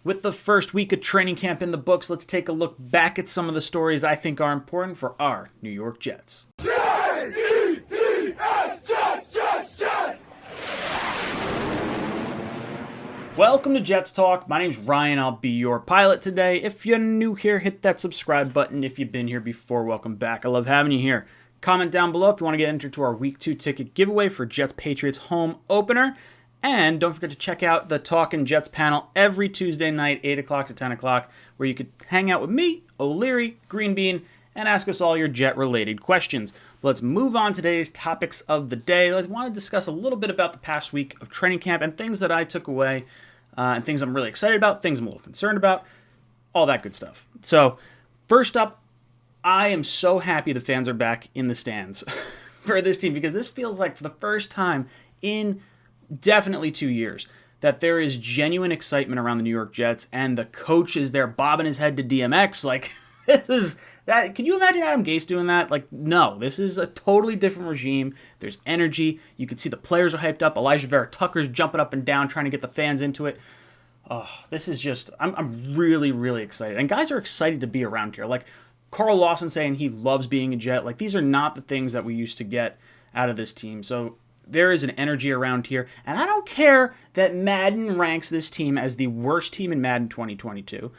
With the first week of training camp in the books, let's take a look back at some of the stories I think are important for our New York Jets. Jets, Jets, Jets! Welcome to Jets Talk. My name's Ryan. I'll be your pilot today. If you're new here, hit that subscribe button. If you've been here before, welcome back. I love having you here. Comment down below if you want to get entered to our Week 2 ticket giveaway for Jets-Patriots home opener. And don't forget to check out the Talkin' Jets panel every Tuesday night, 8 o'clock to 10 o'clock, where you could hang out with me, O'Leary, Green Bean, and ask us all your Jet-related questions. Let's move on to today's topics of the day. I want to discuss a little bit about the past week of training camp and things that I took away, and things I'm really excited about, things I'm a little concerned about, all that good stuff. So, first up, I am so happy the fans are back in the stands for this team, because this feels like for the first time in definitely 2 years that there is genuine excitement around the New York Jets, and the coach is there bobbing his head to DMX. Like, this is that. Can you imagine Adam Gase doing that? Like, no, this is a totally different regime. There's energy. You can see the players are hyped up. Elijah Vera Tucker's jumping up and down trying to get the fans into it. Oh, this is just, I'm really, really excited. And guys are excited to be around here. Like Carl Lawson saying he loves being a Jet. Like, these are not the things that we used to get out of this team. So there is an energy around here. And I don't care that Madden ranks this team as the worst team in Madden 2022.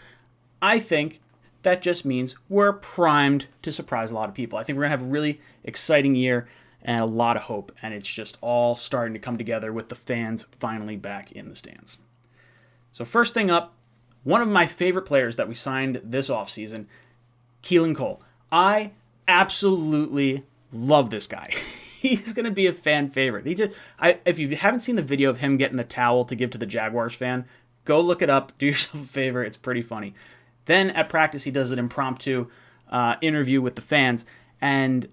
I think that just means we're primed to surprise a lot of people. I think we're going to have a really exciting year and a lot of hope. And it's just all starting to come together with the fans finally back in the stands. So first thing up, one of my favorite players that we signed this offseason, Keelan Cole. I absolutely love this guy. He's going to be a fan favorite. If you haven't seen the video of him getting the towel to give to the Jaguars fan, go look it up. Do yourself a favor. It's pretty funny. Then at practice, he does an impromptu interview with the fans, and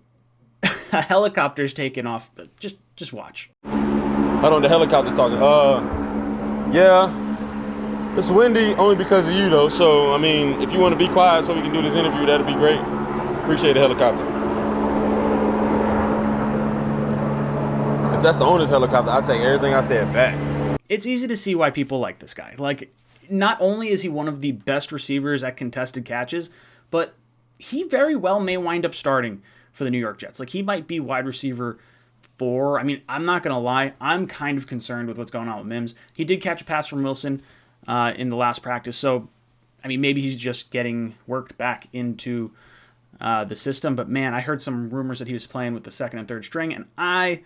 a helicopter's taken off. Just watch. Hold on, the helicopter's talking. Yeah, it's windy only because of you, though. So, I mean, if you want to be quiet so we can do this interview, that'd be great. Appreciate the helicopter. If that's the owner's helicopter, I'll take everything I said back. It's easy to see why people like this guy. Like, not only is he one of the best receivers at contested catches, but he very well may wind up starting for the New York Jets. Like, he might be wide receiver 4. I mean, I'm not going to lie. I'm kind of concerned with what's going on with Mims. He did catch a pass from Wilson in the last practice. So, I mean, maybe he's just getting worked back into the system. But, man, I heard some rumors that he was playing with the second and third string, and I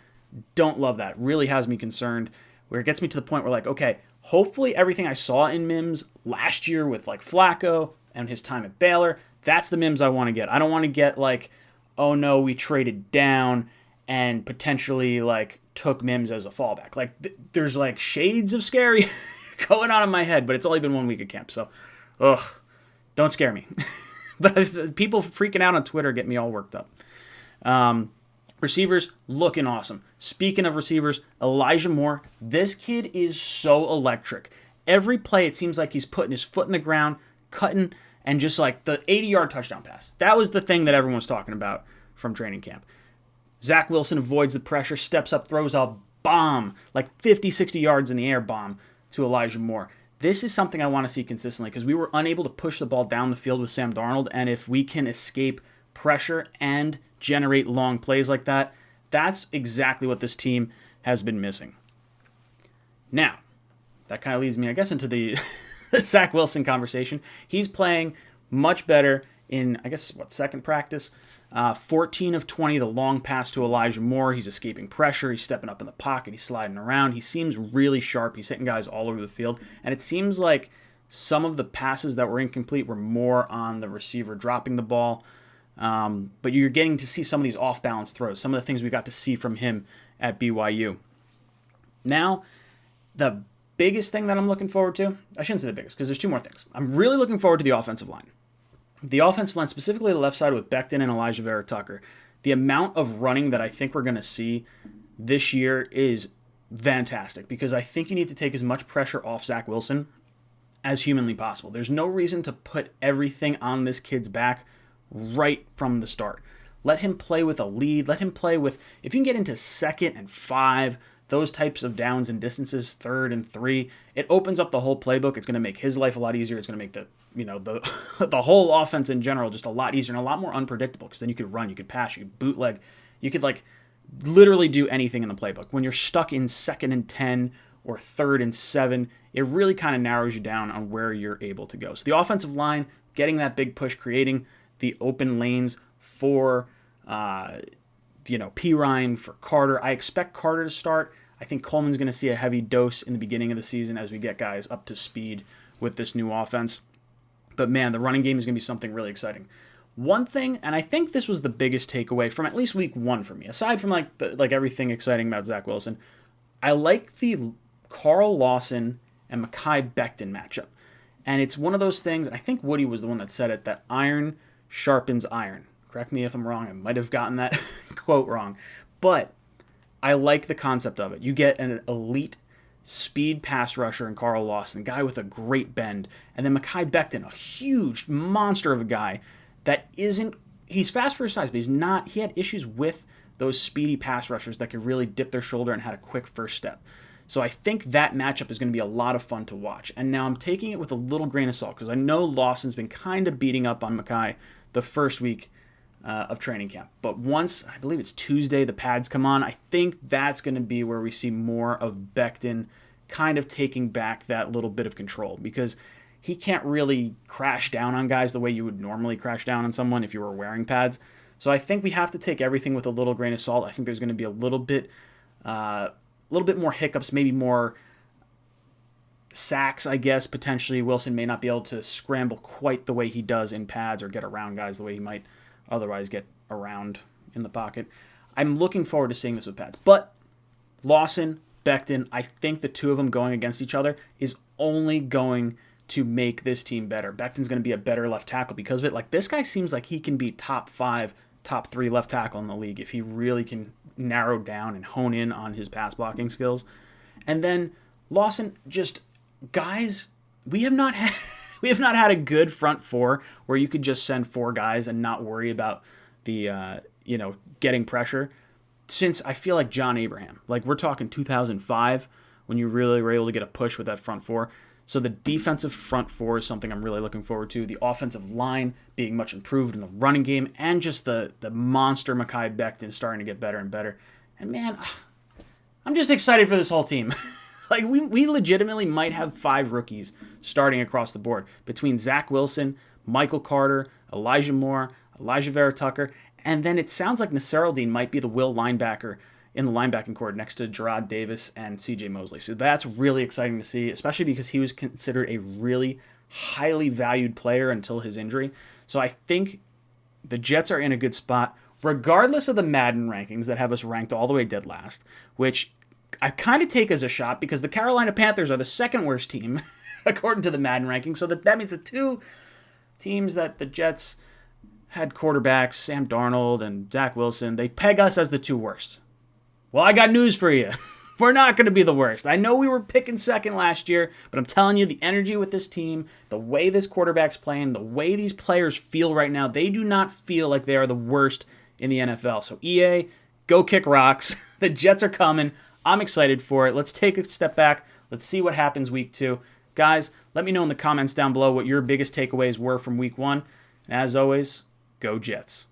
don't love that. Really has me concerned, where it gets me to the point where, like, okay, hopefully everything I saw in Mims last year with, like, Flacco and his time at Baylor, that's the Mims I want to get. I don't want to get, like, oh, no, we traded down and potentially, like, took Mims as a fallback. Like, there's, like, shades of scary going on in my head, but it's only been 1 week of camp, so, don't scare me. But people freaking out on Twitter get me all worked up. Receivers looking awesome. Speaking of receivers, Elijah Moore, this kid is so electric. Every play, it seems like he's putting his foot in the ground, cutting, and just like the 80-yard touchdown pass. That was the thing that everyone was talking about from training camp. Zach Wilson avoids the pressure, steps up, throws a bomb, like 50, 60 yards in the air bomb to Elijah Moore. This is something I want to see consistently, because we were unable to push the ball down the field with Sam Darnold, and if we can escape pressure and generate long plays like that, that's exactly what this team has been missing. Now, that kind of leads me, I guess, into the Zach Wilson conversation. He's playing much better in, I guess, second practice. 14 of 20, the long pass to Elijah Moore. He's escaping pressure. He's stepping up in the pocket. He's sliding around. He seems really sharp. He's hitting guys all over the field. And it seems like some of the passes that were incomplete were more on the receiver dropping the ball. But you're getting to see some of these off-balance throws, some of the things we got to see from him at BYU. Now, the biggest thing that I'm looking forward to, I shouldn't say the biggest, because there's two more things. I'm really looking forward to the offensive line. The offensive line, specifically the left side with Becton and Elijah Vera Tucker, the amount of running that I think we're going to see this year is fantastic, because I think you need to take as much pressure off Zach Wilson as humanly possible. There's no reason to put everything on this kid's back right from the start. Let him play with a lead. Let him play with, if you can get into 2nd and 5, those types of downs and distances, 3rd and 3, it opens up the whole playbook. It's going to make his life a lot easier. It's going to make the whole offense in general just a lot easier and a lot more unpredictable, because then you could run, you could pass, you could bootleg, you could literally do anything in the playbook. When you're stuck in 2nd and 10 or 3rd and 7, it really kind of narrows you down on where you're able to go. So the offensive line, getting that big push, creating the open lanes for Pirine, for Carter. I expect Carter to start. I think Coleman's going to see a heavy dose in the beginning of the season as we get guys up to speed with this new offense. But man, the running game is going to be something really exciting. One thing, and I think this was the biggest takeaway from at least week 1 for me, aside from everything exciting about Zach Wilson, I like the Carl Lawson and Mekhi Becton matchup. And it's one of those things, and I think Woody was the one that said it, that iron sharpens iron. Correct me if I'm wrong. I might have gotten that quote wrong. But I like the concept of it. You get an elite speed pass rusher in Carl Lawson, a guy with a great bend, and then Mekhi Becton, a huge monster of a guy that he's fast for his size, but he had issues with those speedy pass rushers that could really dip their shoulder and had a quick first step. So I think that matchup is going to be a lot of fun to watch. And now I'm taking it with a little grain of salt, because I know Lawson's been kind of beating up on Mekhi the first week of training camp. But once, I believe it's Tuesday, the pads come on, I think that's going to be where we see more of Becton kind of taking back that little bit of control, because he can't really crash down on guys the way you would normally crash down on someone if you were wearing pads. So I think we have to take everything with a little grain of salt. I think there's going to be a little bit more hiccups, maybe more sacks, I guess, potentially. Wilson may not be able to scramble quite the way he does in pads or get around guys the way he might otherwise get around in the pocket. I'm looking forward to seeing this with pads. But Lawson, Becton, I think the two of them going against each other is only going to make this team better. Becton's going to be a better left tackle because of it. This guy seems like he can be top 5, top 3 left tackle in the league if he really can narrow down and hone in on his pass blocking skills. And then Lawson, just guys, we have not had a good front 4 where you could just send 4 guys and not worry about the getting pressure since I feel like John Abraham. We're talking 2005 when you really were able to get a push with that front 4. So the defensive front 4 is something I'm really looking forward to. The offensive line being much improved in the running game, and just the monster Mekhi Becton starting to get better and better. And man, I'm just excited for this whole team. We legitimately might have 5 rookies starting across the board between Zach Wilson, Michael Carter, Elijah Moore, Elijah Vera Tucker, and then it sounds like Nasser Al-Din might be the will linebacker in the linebacking core next to Gerard Davis and C.J. Mosley. So that's really exciting to see, especially because he was considered a really highly valued player until his injury. So I think the Jets are in a good spot, regardless of the Madden rankings that have us ranked all the way dead last, which I kind of take as a shot because the Carolina Panthers are the second worst team, according to the Madden rankings. So that means the 2 teams that the Jets had quarterbacks, Sam Darnold and Zach Wilson, they peg us as the 2 worst. Well, I got news for you. We're not going to be the worst. I know we were picking second last year, but I'm telling you, the energy with this team, the way this quarterback's playing, the way these players feel right now, they do not feel like they are the worst in the NFL. So EA, go kick rocks. The Jets are coming. I'm excited for it. Let's take a step back. Let's see what happens week 2. Guys, let me know in the comments down below what your biggest takeaways were from week 1. And as always, go Jets.